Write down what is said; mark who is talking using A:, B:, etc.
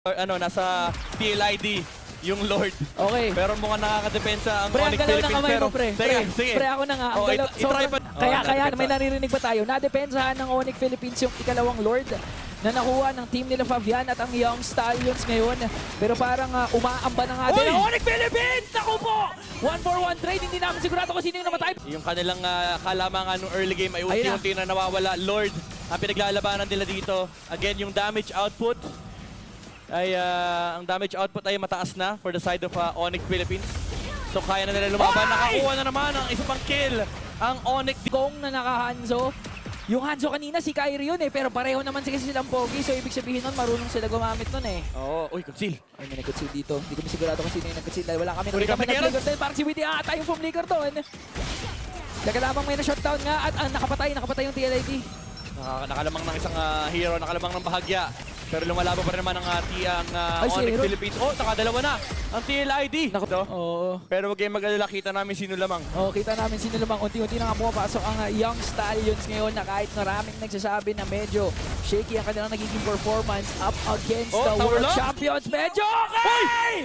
A: Nasa TLID yung Lord.
B: Okay.
A: Pero mukhang nakakadepensa ang
B: Pre, ang
A: Onyx
B: galaw ng
A: Philippines.
B: kamay
A: Pero,
B: mo, pre.
A: sige.
B: Pre, ako na nga. Ang
A: Oh,
B: galaw.
A: itry pa.
B: Kaya,
A: nadepensa.
B: may naririnig ba tayo? Nadepensahan ng Onyx Philippines yung ikalawang Lord na nakuha ng team nila Fabian at ang Young Stallions ngayon. Pero parang umaamba na nga din ang Onyx Philippines! Naku po! 1-for-1 trade. Hindi namin sigurado kung sino yung namatay.
A: Yung kanilang kalamangan ng early game ay
B: Ayun
A: unti-unti na nawawala. Lord, ang pinaglalabanan nila dito. Again, yung damage output ay ang damage output ay mataas na for the side of Onyx Philippines. So kaya na nila lumaban. Nakakuha na naman ang isa pang kill ang Onyx.
B: Kong na naka-Hanzo. Yung Hanzo kanina si Kyrie yun pero pareho naman kasi silang pogi. So ibig sabihin nun, marunong sila gumamit nun
A: Oo, uy, conceal.
B: Ay, may nag-conceal dito. Hindi kami sigurado kung sino yung nag-conceal dahil wala kami
A: Uli ka,
B: nag-flicker doon. Parang si Witty ata yung flicker doon. Nakalamang may na-shutdown nga at nakapatay yung TLID.
A: Nakalamang ng isang hero, nakalamang ng bahagya. Pero lumalaban pa rin naman ang
B: Ay, si
A: Onyx
B: Hero.
A: Philippines. Oh, nakadalawa na ang TLID.
B: Oo.
A: Pero wag kayong mag-alala, kita namin sino lamang.
B: Oh, kita namin sino lamang unti-unti na nga pumapasok ang Young Stallions ngayon na kahit maraming nagsasabi na medyo shaky ang kanilang nagiging performance up against the
A: tower
B: World
A: lock.
B: Champions. Medyo okay!